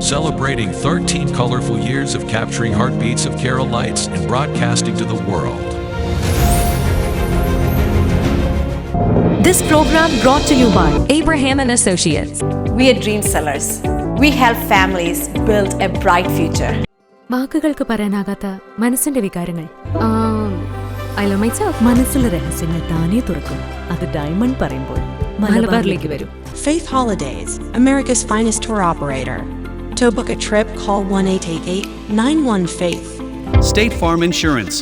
celebrating 13 colorful years of capturing heartbeats of Kerala lights and broadcasting to the world. This program brought to you by Abraham and Associates. We are dream sellers. We help families build a bright future. വാക്കുകൾക്ക് പറയാനാകാത്ത മനസ്സിന്റെ വികാരങ്ങൾ. I love myself. മനസ്സിലെ രഹസ്യങ്ങൾ താനേ തുറക്കും. അത് diamond പറയുമ്പോൾ മലബാറിലേക്ക് വരും. Faith Holidays, America's finest tour operator. To book a trip, call 1-888-91-FAITH. State Farm Insurance,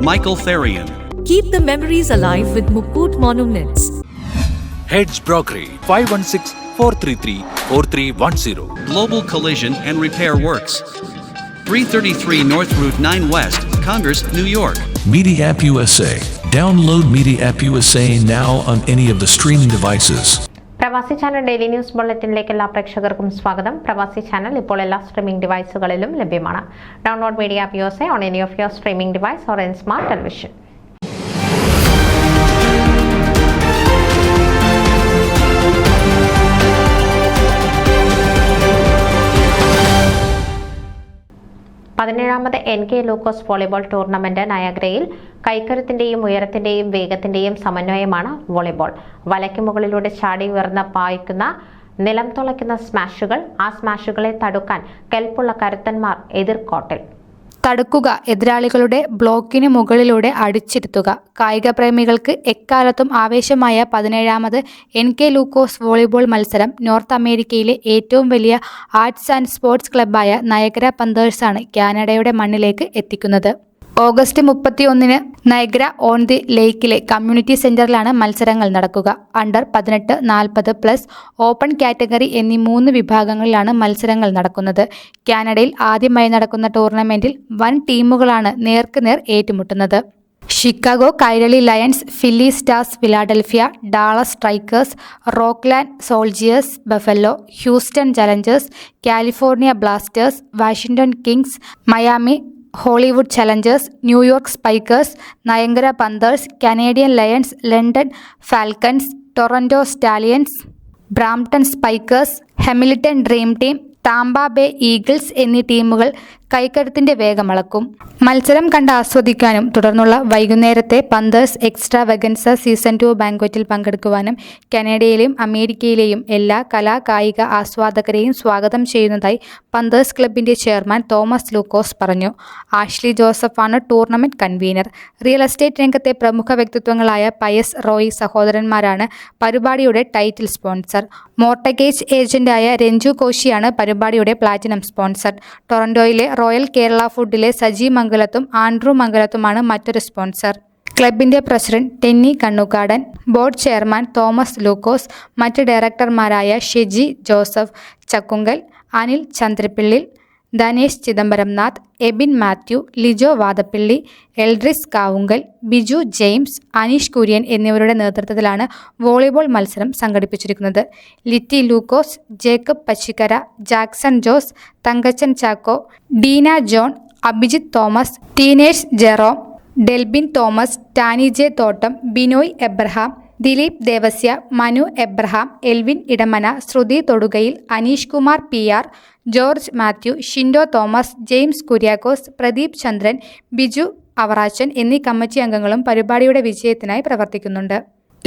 Michael Therian. Keep the memories alive with Mukut Monuments. Heads Brokery 516-433-4310. Global Collision and Repair Works, 333 North Route 9 West, Congress, New York. Media App USA. Download Media App USA now on any of the streaming devices. പ്രവാസി channel daily news ബുള്ളറ്റിനിലേക്ക് എല്ലാ പ്രേക്ഷകർക്കും സ്വാഗതം. പ്രവാസി channel ഇപ്പോൾ എല്ലാ streaming ഡിവൈസുകളിലും ലഭ്യമാണ്. Download media app USA on any of your streaming device or in smart television. പതിനേഴാമത് NK Lukose volleyball tournament നയാഗ്രയിൽ കൈക്കരുത്തിന്റെയും ഉയരത്തിന്റെയും വേഗത്തിന്റെയും സമന്വയമാണ് വോളിബോൾ. വലയ്ക്ക് മുകളിലൂടെ ചാടി ഉയർന്ന് പായിക്കുന്ന നിലം തുളയ്ക്കുന്ന സ്മാഷുകൾ, ആ സ്മാഷുകളെ തടുക്കാൻ കെൽപ്പുള്ള കരുത്തന്മാർ എതിർ കോർട്ടിൽ. തടുക്കുക, എതിരാളികളുടെ ബ്ലോക്കിന് മുകളിലൂടെ അടിച്ചിരുത്തുക. കായിക പ്രേമികൾക്ക് എക്കാലത്തും ആവേശമായ 17ാമത് NK ലൂക്കോസ് വോളിബോൾ മത്സരം നോർത്ത് അമേരിക്കയിലെ ഏറ്റവും വലിയ ആർട്സ് ആൻഡ് സ്പോർട്സ് ക്ലബ്ബായ നയഗ്ര പന്തേഴ്സാണ് കാനഡയുടെ മണ്ണിലേക്ക് എത്തിക്കുന്നത്. ഓഗസ്റ്റ് 31 നയഗ്ര ഓൺ ദി ലേക്കിലെ കമ്മ്യൂണിറ്റി സെന്ററിലാണ് മത്സരങ്ങൾ നടക്കുക. അണ്ടർ 18, 40+, ഓപ്പൺ കാറ്റഗറി എന്നീ 3 വിഭാഗങ്ങളിലാണ് മത്സരങ്ങൾ നടക്കുന്നത്. കാനഡയിൽ ആദ്യമായി നടക്കുന്ന ടൂർണമെന്റിൽ വൻ ടീമുകളാണ് നേർക്കുനേർ ഏറ്റുമുട്ടുന്നത്. Chicago Kairali Lions, Philly Stars Philadelphia, Dallas Strikers, Rockland Soldiers Buffalo, Houston Challengers, California Blasters, Washington Kings, Miami Hollywood Challengers, New York Spikers, Niagara Panthers, Canadian Lions, London Falcons, Toronto Stallions, Brampton Spikers, Hamilton Dream Team, Tampa Bay Eagles എന്നീ ടീമുകൾ കൈക്കരുത്തിന്റെ വേഗമളക്കും. മത്സരം കണ്ട് ആസ്വദിക്കാനും തുടർന്നുള്ള വൈകുന്നേരത്തെ പന്തേഴ്സ് extra വെഗൻസ season 2 ബാങ്ക്വറ്റിൽ പങ്കെടുക്കുവാനും കാനഡയിലെയും അമേരിക്കയിലെയും എല്ലാ കലാ കായിക ആസ്വാദകരെയും സ്വാഗതം ചെയ്യുന്നതായി പന്തേഴ്സ് ക്ലബിന്റെ ചെയർമാൻ തോമസ് ലൂക്കോസ് പറഞ്ഞു. ആഷ്ലി ജോസഫാണ് ടൂർണമെന്റ് കൺവീനർ. റിയൽ എസ്റ്റേറ്റ് രംഗത്തെ പ്രമുഖ വ്യക്തിത്വങ്ങളായ പയസ് റോയി സഹോദരന്മാരാണ് പരിപാടിയുടെ ടൈറ്റിൽ സ്പോൺസർ. മോർട്ടഗേജ് ഏജന്റായ രഞ്ജു കോശിയാണ് പരിപാടിയുടെ പ്ലാറ്റിനം സ്പോൺസർ. ടൊറന്റോയിലെ റോയൽ കേരള ഫുഡിലെ സജി മംഗലത്തും ആൻഡ്രു മംഗലത്തുമാണ് മറ്റൊരു സ്പോൺസർ. ക്ലബിന്റെ president Tenny Kannukadan, board chairman Thomas Lukose, മറ്റ് ഡയറക്ടർമാരായ Sheji Joseph Chakkungal, Anil Chandrappillil, Dhanesh Chidambaramnath, Ebin Mathew, Lijo Vadappilly, Eldris Kavungal, Biju James, Aneesh Kurian എന്നിവരുടെ നേതൃത്വത്തിലാണ് വോളിബോൾ മത്സരം സംഘടിപ്പിച്ചിരിക്കുന്നത്. ലിറ്റി ലൂക്കോസ്, Jacob Pachikkara, Jackson Jose, Thankachan Chacko, Deena John, Abhijith Thomas, Tinesh Jerome, Delbin Thomas, Tani J Thottam, Binoy Abraham, Dileep Devasia, Manu Abraham, Elvin Edamana, Shruthi Thodukayil, Aneesh Kumar PR, George Mathew, Shindo Thomas, James Kuriakose, Pradeep Chandran, Biju Avarachan എന്നീ കമ്മിറ്റി അംഗങ്ങളും പരിപാടിയുടെ വിജയത്തിനായി പ്രവർത്തിക്കുന്നുണ്ട്.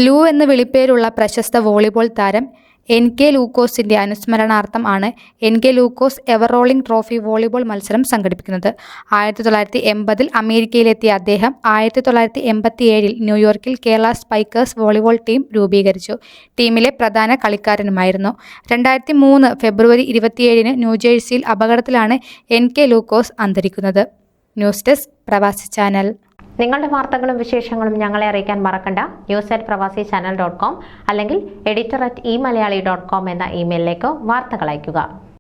ലൂ എന്ന് വിളിപ്പേരുള്ള പ്രശസ്ത വോളിബോൾ താരം NK ലൂക്കോസിന്റെ അനുസ്മരണാർത്ഥം ആണ് NK ലൂക്കോസ് എവർ റോളിംഗ് ട്രോഫി വോളിബോൾ മത്സരം സംഘടിപ്പിക്കുന്നത്. 1980 അമേരിക്കയിലെത്തിയ അദ്ദേഹം 1987 ന്യൂയോർക്കിൽ കേരള സ്പൈക്കേഴ്സ് വോളിബോൾ ടീം രൂപീകരിച്ചു. ടീമിലെ പ്രധാന കളിക്കാരനുമായിരുന്നു. 2003 ഫെബ്രുവരി 27 ന്യൂജേഴ്സിയിൽ അപകടത്തിലാണ് NK ലൂക്കോസ് അന്തരിക്കുന്നത്. ന്യൂസ് ഡെസ്ക് പ്രവാസി ചാനൽ. നിങ്ങളുടെ വാർത്തകളും വിശേഷങ്ങളും ഞങ്ങളെ അറിയിക്കാൻ മറക്കണ്ട. news@pravasichannel.com അല്ലെങ്കിൽ editor@eMalayali.com എന്ന ഇമെയിലിലേക്ക് വാർത്തകൾ അയയ്ക്കുക.